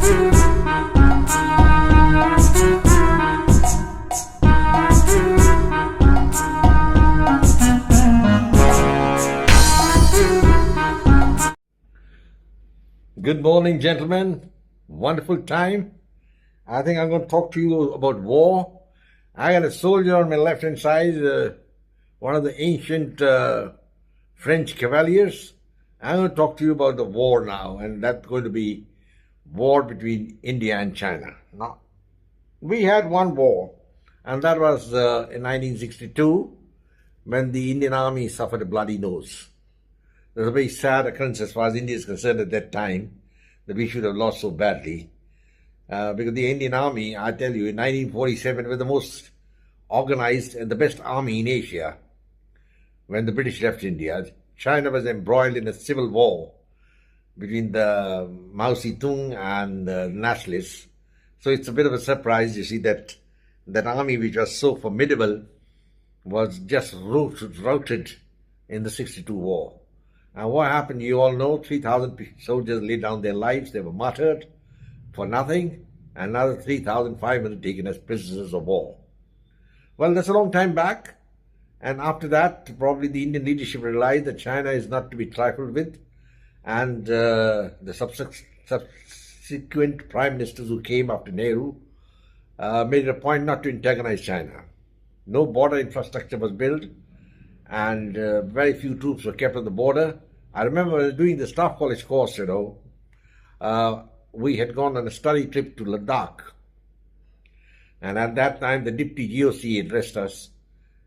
Good morning, gentlemen. Wonderful time. I think I'm going to talk to you about war. I got a soldier on my left-hand side, one of the ancient French cavaliers. I'm going to talk to you about the war now, and that's going to be war between India and China. Now, we had one war, and that was in 1962 when the Indian Army suffered a bloody nose. It was a very sad occurrence as far as India is concerned at that time, that we should have lost so badly. Because the Indian Army, I tell you, in 1947 was the most organized and the best army in Asia when the British left India. China was embroiled in a civil war between the Mao Zedong and the nationalists. So it's a bit of a surprise, you see, that that army which was so formidable was just routed in the 62 war. And what happened, you all know, 3,000 soldiers laid down their lives. They were martyred for nothing, and another 3,500 taken as prisoners of war. Well, that's a long time back, and after that, probably the Indian leadership realized that China is not to be trifled with, and the subsequent prime ministers who came after Nehru made it a point not to antagonize China. No border infrastructure was built, and very few troops were kept on the border. I remember doing the staff college course, we had gone on a study trip to Ladakh. And at that time, the Deputy GOC addressed us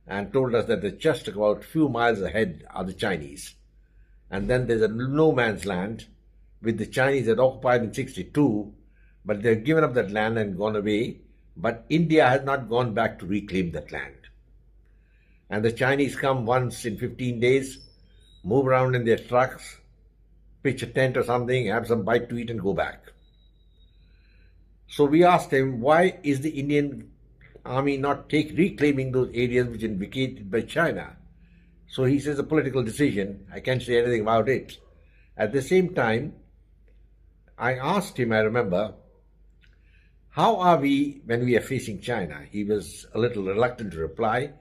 and told us that just about a few miles ahead are the Chinese. And then there's a no man's land, which the Chinese had occupied in 62, but they've given up that land and gone away. But India has not gone back to reclaim that land. And the Chinese come once in 15 days, move around in their trucks, pitch a tent or something, have some bite to eat and go back. So we asked him, why is the Indian army not reclaiming those areas which are vacated by China? So he says a political decision. I can't say anything about it. At the same time, I asked him, I remember, how are we when we are facing China? He was a little reluctant to reply.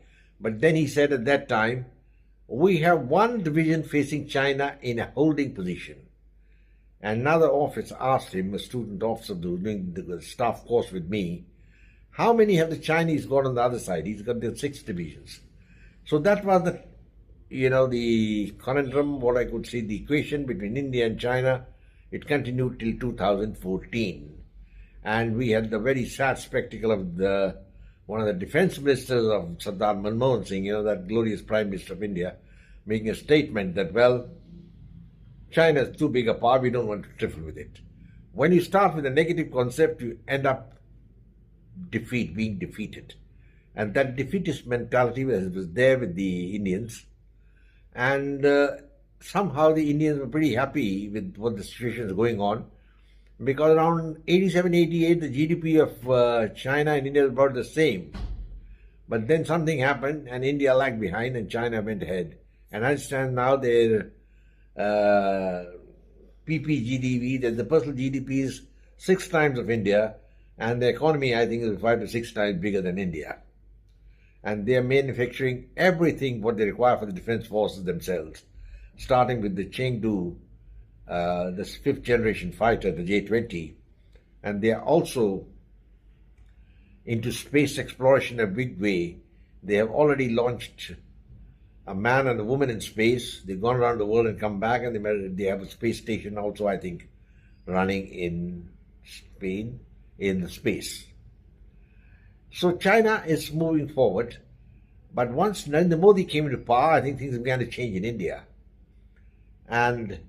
But then he said at that time, we have one division facing China in a holding position. Another officer asked him, a student officer doing the staff course with me, how many have the Chinese got on the other side? He's got the 6 divisions. So that was the conundrum, what I could say, the equation between India and China. It continued till 2014. And we had the very sad spectacle of one of the defense ministers of Sardar Manmohan Singh, that glorious Prime Minister of India, making a statement that, well, China is too big a power, we don't want to trifle with it. When you start with a negative concept, you end up being defeated. And that defeatist mentality was there with the Indians. And somehow the Indians were pretty happy with what the situation is going on. Because around 87, 88, the GDP of China and India was about the same. But then something happened and India lagged behind and China went ahead. And I understand now their PPGDP, that the personal GDP is 6 times of India, and the economy, I think, is 5 to 6 times bigger than India. And they are manufacturing everything what they require for the defense forces themselves, starting with the Chengdu, this 5th generation fighter, the J-20, and they are also into space exploration in a big way. They have already launched a man and a woman in space. They've gone around the world and come back, and they have a space station also, I think, running in Spain, in the space. So China is moving forward, but once Narendra Modi came into power, I think things began to change in India. And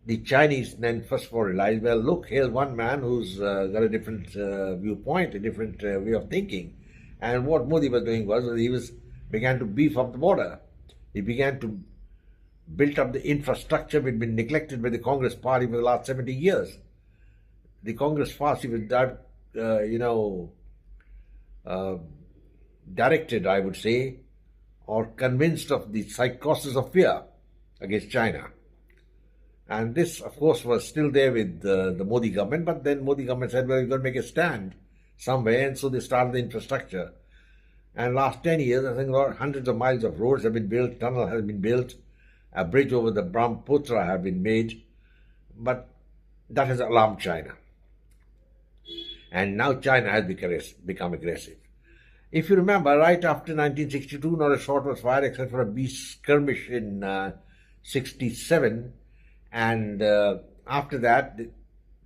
the Chinese then first of all realized, well, look, here's one man who's got a different viewpoint, a different way of thinking. And what Modi was doing was he began to beef up the border. He began to build up the infrastructure which had been neglected by the Congress party for the last 70 years. The Congress party was directed, I would say, or convinced of the psychosis of fear against China. And this, of course, was still there with the Modi government, but then Modi government said, well, we're going to make a stand somewhere, and so they started the infrastructure. And last 10 years, I think hundreds of miles of roads have been built, tunnel has been built, a bridge over the Brahmaputra have been made, but that has alarmed China. And now China has become aggressive. If you remember, right after 1962, not a shot was fired except for a beast skirmish in 67. And after that,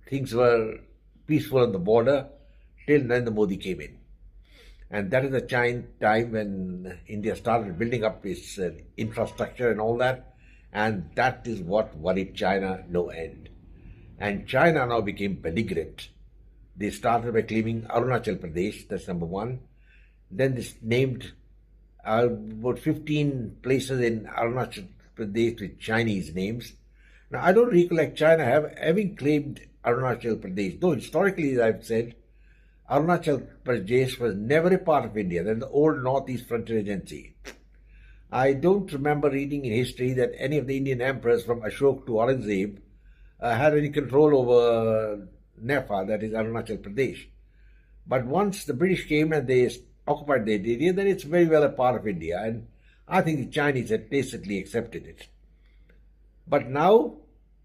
things were peaceful on the border till then the Modi came in. And that is the time when India started building up its infrastructure and all that. And that is what worried China no end. And China now became belligerent. They started by claiming Arunachal Pradesh, that's number one. Then they named about 15 places in Arunachal Pradesh with Chinese names. Now, I don't recollect China having claimed Arunachal Pradesh, though historically, as I've said, Arunachal Pradesh was never a part of India, than the old Northeast Frontier Agency. I don't remember reading in history that any of the Indian emperors from Ashok to Aurangzeb had any control over Nepal, that is Arunachal Pradesh. But once the British came and they occupied that area, then it's very well a part of India, and I think the Chinese had tacitly accepted it. But now,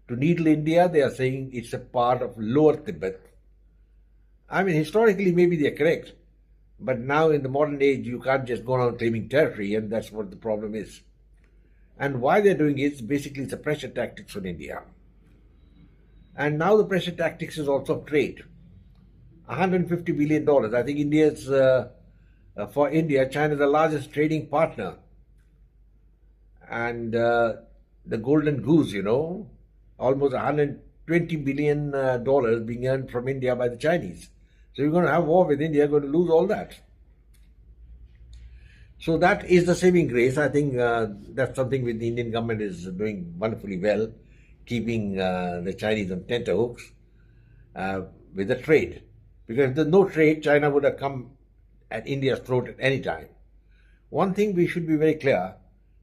to needle India, they are saying it's a part of Lower Tibet. I mean, historically, maybe they're correct, but now in the modern age, you can't just go around claiming territory, and that's what the problem is. And why they're doing it is basically it's a pressure tactics on India. And now the pressure tactics is also trade. $150 billion. I think for India, China is the largest trading partner. And the golden goose, almost $120 billion being earned from India by the Chinese. So you're going to have war with India, you're going to lose all that. So that is the saving grace. I think that's something which the Indian government is doing wonderfully well, keeping the Chinese on tenterhooks with the trade. Because if there's no trade, China would have come at India's throat at any time. One thing we should be very clear,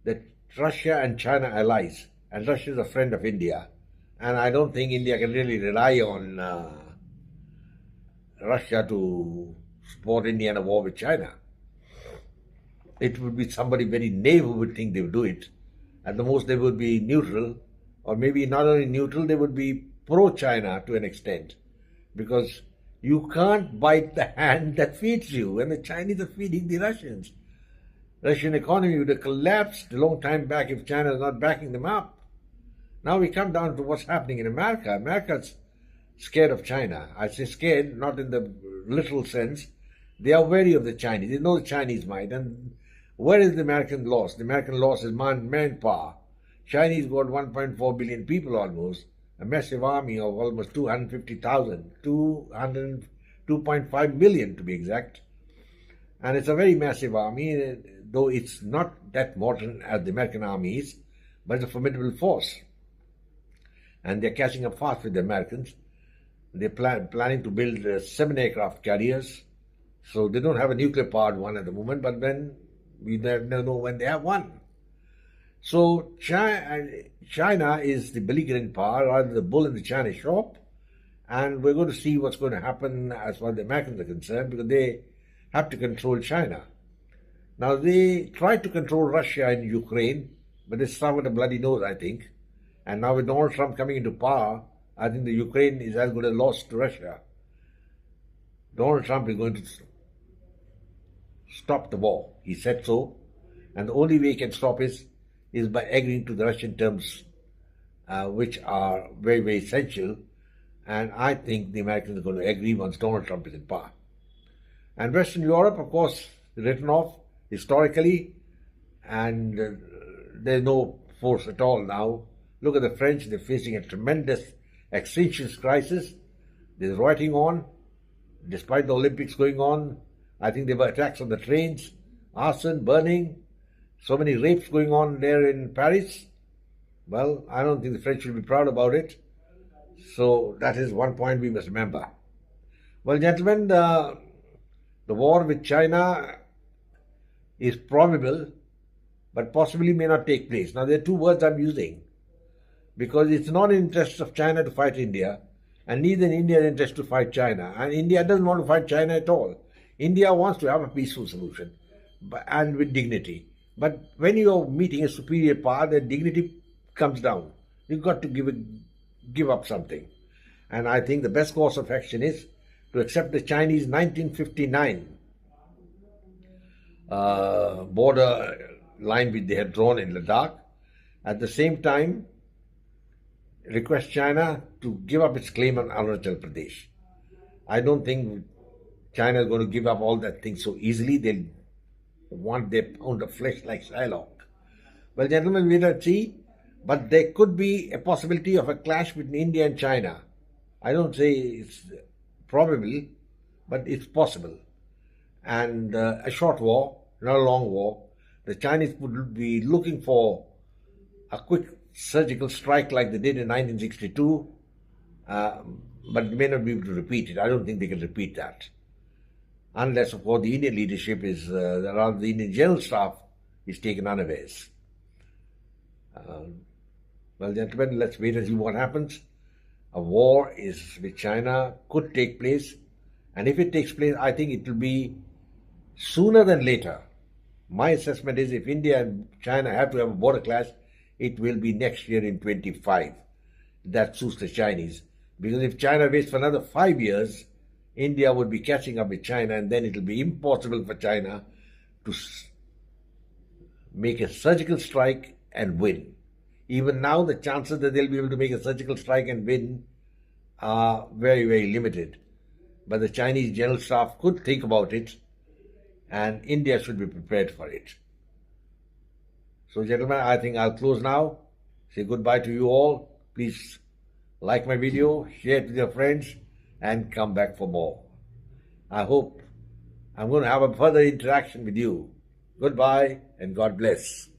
that Russia and China are allies, and Russia is a friend of India. And I don't think India can really rely on Russia to support India in a war with China. It would be somebody very naive who would think they would do it. At the most, they would be neutral, or maybe not only neutral, they would be pro-China to an extent. Because you can't bite the hand that feeds you, and the Chinese are feeding the Russians. Russian economy would have collapsed a long time back if China is not backing them up. Now we come down to what's happening in America. America's scared of China. I say scared, not in the literal sense. They are wary of the Chinese. They know the Chinese might. And where is the American loss? The American loss is manpower. Chinese got 1.4 billion people almost, a massive army of almost 250,000, 2.5 million to be exact. And it's a very massive army, though it's not that modern as the American army is, but it's a formidable force. And they're catching up fast with the Americans. They're planning to build 7 aircraft carriers. So they don't have a nuclear-powered one at the moment, but then we never know when they have one. So China is the belligerent power, rather the bull in the China shop. And we're going to see what's going to happen as far as the Americans are concerned, because they have to control China. Now, they tried to control Russia and Ukraine, but they suffered a bloody nose, I think. And now with Donald Trump coming into power, I think the Ukraine is as good as lost to Russia. Donald Trump is going to stop the war. He said so. And the only way he can stop is by agreeing to the Russian terms, which are very, very essential. And I think the Americans are going to agree once Donald Trump is in power. And Western Europe, of course, written off historically, and there's no force at all now. Look at the French, they're facing a tremendous extinction crisis. There's rioting on, despite the Olympics going on. I think there were attacks on the trains, arson, burning, so many rapes going on there in Paris. Well, I don't think the French will be proud about it. So that is one point we must remember. Well, gentlemen, the war with China is probable, but possibly may not take place. Now, there are two words I'm using. because it's not in the interest of China to fight India, and neither in India's interest to fight China. And India doesn't want to fight China at all. India wants to have a peaceful solution and with dignity. But when you're meeting a superior power, the dignity comes down. You've got to give up something. And I think the best course of action is to accept the Chinese 1959 border line which they had drawn in Ladakh. At the same time, request China to give up its claim on Arunachal Pradesh. I don't think China is going to give up all that thing so easily. They'll want their pound of flesh like Shylock. Well, gentlemen, we will see. But there could be a possibility of a clash between India and China. I don't say it's probable, but it's possible. And a short war, not a long war. The Chinese would be looking for a quick surgical strike like they did in 1962, but they may not be able to repeat it. I don't think they can repeat that. Unless, of course, the Indian leadership is, around the Indian General Staff is taken unawares. Well, gentlemen, let's wait and see what happens. A war with China could take place, and if it takes place, I think it will be sooner than later. My assessment is if India and China have to have a border clash, it will be next year in 25. That suits the Chinese. Because if China waits for another 5 years, India would be catching up with China, and then it will be impossible for China to make a surgical strike and win. Even now, the chances that they'll be able to make a surgical strike and win are very, very limited. But the Chinese General Staff could think about it, and India should be prepared for it. So, gentlemen, I think I'll close now. Say goodbye to you all. Please like my video, share it with your friends, and come back for more. I hope I'm going to have a further interaction with you. Goodbye, and God bless.